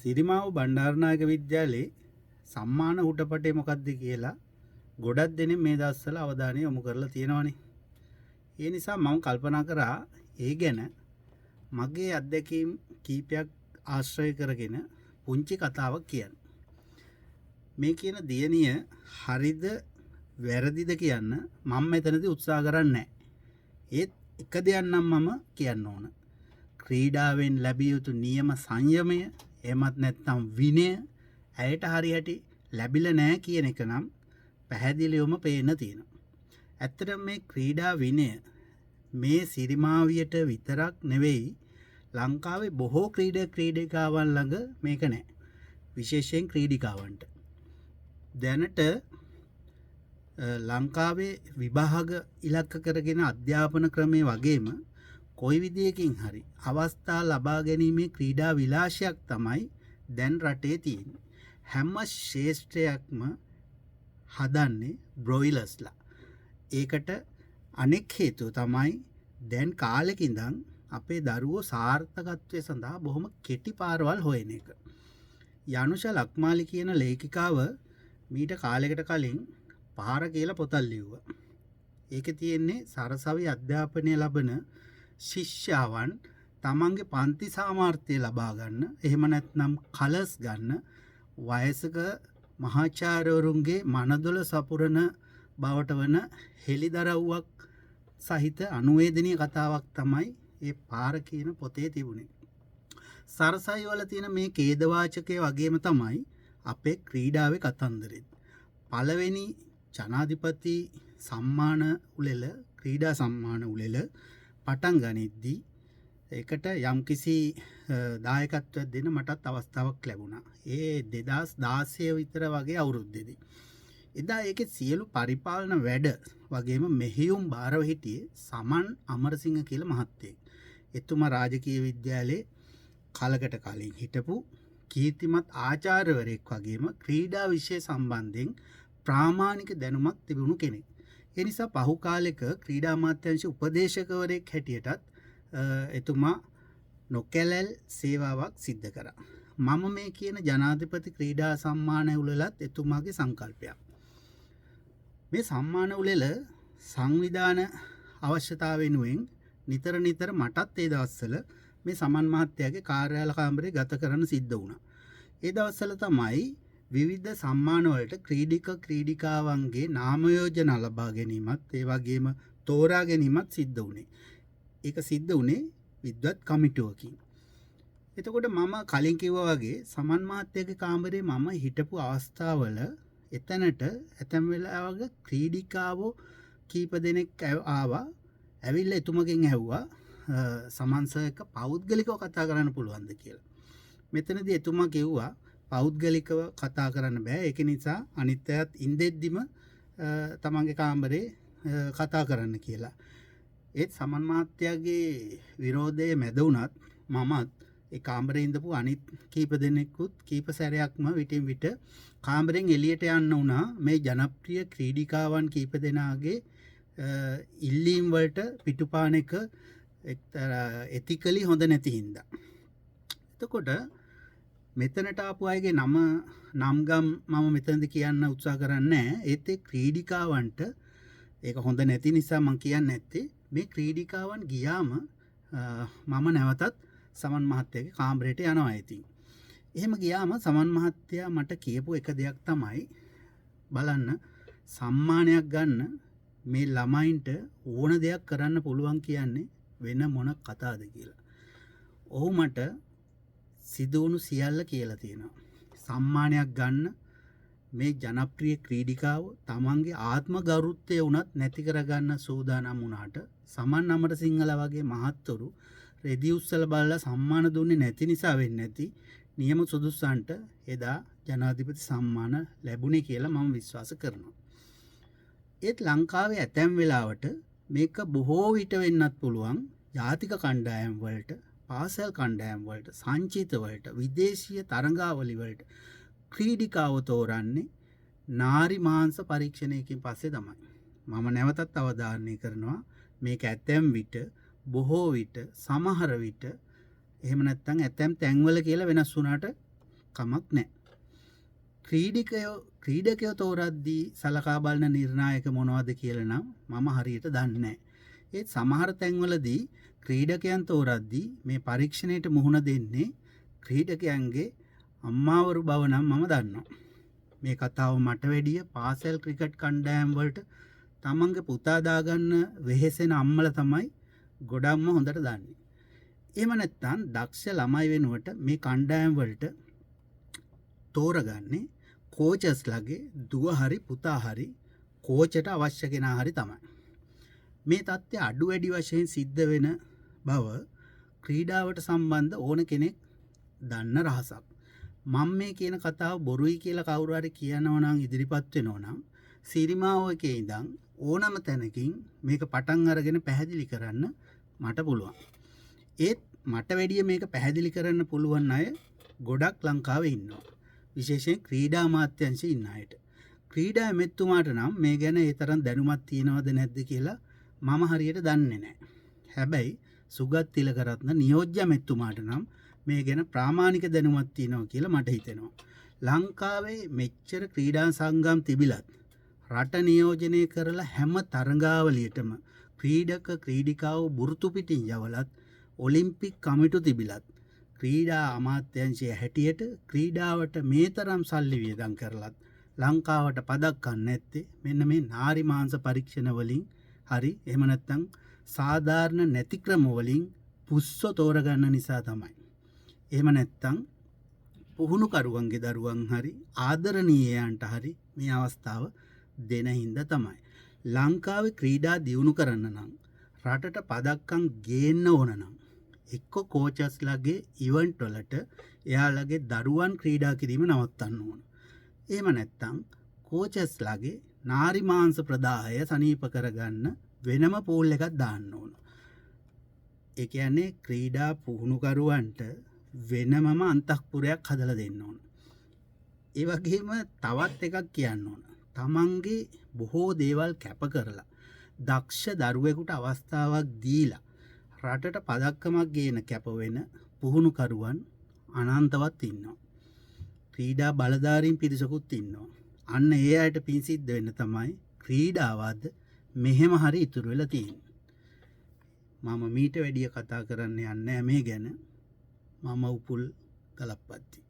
සිරිමාව බණ්ඩාරනායක විද්‍යාලයේ සම්මාන හුටපටේ මොකක්ද කියලා ගොඩක් දෙනෙක් මේ දවස්වල අවධානය යොමු කරලා තියෙනවානේ. ඒ නිසා මම කල්පනා කරා ඒ ගැන මගේ අත්දැකීම් කීපයක් ආශ්‍රය කරගෙන පුංචි කතාවක් කියන්න. මේ කියන දියණිය හරිද වැරදිද කියන්න මම මෙතනදී උත්සාහ කරන්නේ නැහැ. ඒත් එක දෙයක් නම් මම කියන්න ඕන. ක්‍රීඩාවෙන් ලැබිය යුතු නියම සංයමය එමත් නැත්නම් විනය ඇයට හරියට ලැබිලා නැහැ කියන එක නම් පැහැදිලිවම පේන්න තියෙනවා. ඇත්තටම මේ ක්‍රීඩා විනය මේ සිරිමාවියට විතරක් නෙවෙයි ලංකාවේ බොහෝ ක්‍රීඩිකාවන් ළඟ මේක නැහැ. විශේෂයෙන් ක්‍රීඩිකාවන්ට. දැනට ලංකාවේ විභාග ඉලක්ක කරගෙන අධ්‍යාපන ක්‍රමයේ වගේම කොයි විදියකින් හරි අවස්ථා ලබා ගැනීමේ ක්‍රීඩා විලාසයක් තමයි දැන් රටේ තියෙන්නේ. හැම ශේෂ්ත්‍රයක්ම හදන්නේ බ්‍රොයිලර්ස්ලා. ඒකට අනෙක් හේතුව තමයි දැන් කාලෙක ඉඳන් අපේ දරුවෝ සාර්ථකත්වය සඳහා බොහොම කෙටි පාරවල් හොයන එක. යනුෂ ලක්මාලි කියන ලේඛිකාව මීට කාලයකට කලින් පාර කියලා පොතක් ලිව්වා. ඒකේ තියෙන්නේ සරසවි අධ්‍යාපනය ලබන ශිෂ්‍යාවන් තමන්ගේ පන්ති සාමාර්ථය ලබා ගන්න, එහෙම නැත්නම් කලස් ගන්න වයසක මහාචාර්යවරුන්ගේ මනදොල සපුරන බවට වන හෙළිදරව්වක් සහිත අනුවේදනීය කතාවක් තමයි මේ පාර කියන පොතේ තිබුණේ. සරසවි වල තියෙන මේ ඛේදවාචකයේ වගේම තමයි අපේ ක්‍රීඩාවේ කතන්දරෙත්. පළවෙනි ජනාධිපති සම්මාන උළෙල, ක්‍රීඩා සම්මාන උළෙල පටන් ගනිද්දී ඒකට යම්කිසි දායකත්වයක් දෙන්න මටත් අවස්ථාවක් ලැබුණා. ඒ 2016 විතර වගේ අවුරුද්දේදී. එදා ඒකේ සියලු පරිපාලන වැඩ වගේම මෙහෙයුම් බාරව හිටියේ සමන් අමරසිංහ කියලා මහත්තයෙක්. එතුමා රාජකීය විද්‍යාලයේ කාලකට කලින් හිටපු කීර්තිමත් ආචාර්යවරයෙක් වගේම ක්‍රීඩා විෂය සම්බන්ධයෙන් ප්‍රාමාණික දැනුමක් තිබුණු කෙනෙක්. ඒ නිසා පහු කාලෙක ක්‍රීඩා අමාත්‍යාංශ උපදේශකවරයෙක් හැටියටත් එතුමා නොකැලැල් සේවාවක් සිද්ධ කරා. මම මේ කියන ජනාධිපති ක්‍රීඩා සම්මාන උළෙලත් එතුමාගේ සංකල්පයක්. මේ සම්මාන උළෙල සංවිධාන අවශ්‍යතාව වෙනුවෙන් නිතර මටත් ඒ දවස්වල මේ සමන් මහත්තයාගේ කාර්යාල කාමරේ ගත කරන්න සිද්ධ වුණා. ඒ දවස්වල තමයි විවිධ සම්මාන වලට ක්‍රීඩිකාවන්ගේ නාම යෝජනා ලබා ගැනීමත් ඒ වගේම තෝරා ගැනීමත් සිද්ධ වුණේ. ඒක සිද්ධ වුණේ විද්වත් කමිටුවකින්. එතකොට මම කලින් කිව්වා වගේ සමන් මහත්තයාගේ කාමරේ මම හිටපු අවස්ථාවල එතනට ඇතැම් වෙලාවක ක්‍රීඩිකාවෝ කීප දෙනෙක් ආවා. ඇවිල්ලා එතුමගෙන් ඇහුවා සමන් සර් එක්ක පෞද්ගලිකව කතා කරන්න පුළුවන්ද කියලා. මෙතනදී එතුමා කිව්වා පෞද්ගලිකව කතා කරන්න බෑ. ඒක නිසා අනිත් අයත් ඉඳෙද්දිම තමන්ගේ කාමරේ කතා කරන්න කියලා. ඒත් සමන් මහත්තයාගේ විරෝධයේ මැද වුණත් මමත් ඒ කාමරේ ඉඳපු අනිත් කීප දෙනෙකුත් කීප සැරයක්ම විටින් විට කාමරෙන් එළියට යන්න වුණා මේ ජනප්‍රිය ක්‍රීඩිකාවන් කීප දෙනාගේ ඉල්ලීම් වලට පිටුපාන එක එතිකලි හොඳ නැති හින්දා. එතකොට මෙතනට ආපු අයගේ නම්ගම් මම මෙතනදී කියන්න උත්සාහ කරන්නේ නැහැ. ඒත් ඒ ක්‍රීඩිකාවන්ට ඒක හොඳ නැති නිසා මම කියන්නේ නැත්තේ මේ ක්‍රීඩිකාවන් ගියාම මම නැවතත් සමන් මහත්තයාගේ කාමරයට යනවා ඉතින්. එහෙම ගියාම සමන් මහත්තයා මට කියපු එක දෙයක් තමයි බලන්න සම්මානයක් ගන්න මේ ළමයින්ට ඕන දෙයක් කරන්න පුළුවන් කියන්නේ වෙන මොන කතාවද කියලා. ඔහු මට සිදුවුණු සියල්ල කියලා තියෙනවා. සම්මානයක් ගන්න මේ ජනප්‍රිය ක්‍රීඩිකාව තමන්ගේ ආත්ම ගෞරවය වුණත් නැති කරගන්න සූදානම් වුණාට සමන් අමරසිංහලා වගේ මහත්වරු රෙදි උස්සලා බලලා සම්මාන දුන්නේ නැති නිසා වෙන්නේ නැති නියම සුදුස්සන්ට එදා ජනාධිපති සම්මාන ලැබුණේ කියලා මම විශ්වාස කරනවා. ඒත් ලංකාවේ ඇතැම් වෙලාවට මේක බොහෝ විට වෙන්නත් පුළුවන් ජාතික කණ්ඩායම් වලට, පාසල් කණ්ඩායම් වලට, සංචිත වලට, විදේශීය තරඟාවලි වලට ක්‍රීඩිකාව තෝරන්නේ නාරි මාංශ පරීක්ෂණයකින් පස්සේ තමයි. මම නැවතත් අවධාරණය කරනවා මේක ඇතැම් විට, බොහෝ විට, සමහර විට එහෙම නැත්නම් ඇතැම් තැන්වල කියලා වෙනස් වුණාට කමක් නැහැ. ක්‍රීඩකයෝ තෝරද්දී සලකා බලන නිර්ණායක මොනවද කියලා නම් මම හරියට දන්නේ නැහැ. ඒත් සමහර තැන්වලදී ක්‍රීඩකයන් තෝරද්දී මේ පරීක්ෂණයට මුහුණ දෙන්නේ ක්‍රීඩකයන්ගේ අම්මාවරු බව නම් මම දන්නවා. මේ කතාව මට වැඩිය පාසල් ක්‍රිකට් කණ්ඩායම් වලට තමන්ගේ පුතා දාගන්න වෙහෙසෙන අම්මලා තමයි ගොඩක්ම හොඳට දන්නේ. එහෙම නැත්නම් දක්ෂ ළමයි වෙනුවට මේ කණ්ඩායම් වලට තෝරගන්නේ කෝචස්ලාගේ දුව හරි පුතා හරි කෝචට අවශ්‍ය කෙනා හරි තමයි. මේ தත්ත්වය අඩු වැඩි වශයෙන් සිද්ධ වෙන බව ක්‍රීඩාවට සම්බන්ධ ඕන කෙනෙක් දන්න රහසක්. මම මේ කියන කතාව බොරුයි කියලා කවුරු හරි කියනවා නම් ඉදිරිපත් වෙනවා නම් සිරිමාව එකේ ඉඳන් ඕනම තැනකින් මේක පටන් අරගෙන පැහැදිලි කරන්න මට පුළුවන්. ඒත් මට වැඩිය මේක පැහැදිලි කරන්න පුළුවන් අය ගොඩක් ලංකාවේ ඉන්නවා. විශේෂයෙන් ක්‍රීඩා අමාත්‍යාංශයේ ඉන්න අයට. ක්‍රීඩා ඇමැතුමාට නම් මේ ගැන ඒ තරම් දැනුමක් තියෙනවද නැද්ද කියලා මම හරියට දන්නේ නැහැ. හැබැයි සුගත් තිලකරත්න නියෝජ්‍ය ඇමැතුමාට නම් මේ ගැන ප්‍රාමාණික දැනුමක් තියෙනවා කියලා මට හිතෙනවා. ලංකාවේ මෙච්චර ක්‍රීඩා සංගම් තිබිලත් රට නියෝජනය කරලා හැම තරඟාවලියටම ක්‍රීඩිකාව බුරුතු පිටින් යවලත් ඔලිම්පික් කමිටු තිබිලත් ක්‍රීඩා අමාත්‍යංශයේ හැටියට ක්‍රීඩාවට මේ තරම් සල්ලි වියදම් කරලත් ලංකාවට පදක් ගන්න නැත්තේ මෙන්න මේ නාරි මාංශ පරීක්ෂණ වලින් හරි එහෙම නැත්නම් සාධාරණ නැති ක්‍රම වලින් පුස්ස තෝරගන්න නිසා තමයි. එහෙම නැත්නම් පුහුණු කරුවන්ගේ දරුවන් හරි ආදරණීයයන්ට හරි මේ අවස්ථාව දෙන හින්දා තමයි. ලංකාවේ ක්‍රීඩා දියුණු කරන්න නම් රටට පදක්කම් ගේන්න ඕන නම් එක්ක කෝචස්ලාගේ ඉවෙන්ට් වලට එයාලගේ දරුවන් ක්‍රීඩා කිරීම නවත්තන්න ඕන. එහෙම නැත්නම් කෝචස්ලාගේ නාරි මාංශ ප්‍රදාහය සනීප කරගන්න වෙනම පූල් එකක් දාන්න ඕන. ඒ කියන්නේ ක්‍රීඩා පුහුණුකරුවන්ට වෙනමම අන්තఃපුරයක් හදලා දෙන්න ඕන. ඒ වගේම තවත් එකක් කියන්න ඕන. තමන්ගේ බොහෝ දේවල් කැප කරලා දක්ෂ දරුවෙකුට අවස්ථාවක් දීලා රටට පදක්කමක් ගේන කැප වෙන පුහුණුකරුවන් අනන්තවත් ඉන්නවා. ක්‍රීඩා බලධාරීන් පිරිසකුත් ඉන්නවා. අන්න ඒ අයට පින් සිද්ධ වෙන්න තමයි ක්‍රීඩාවද මෙහෙම හරි ඉතුරු වෙලා තියෙන්නේ. මම මීට වැඩිය කතා කරන්න යන්නේ මේ ගැන. මම උපුල් කලප්පත්ති.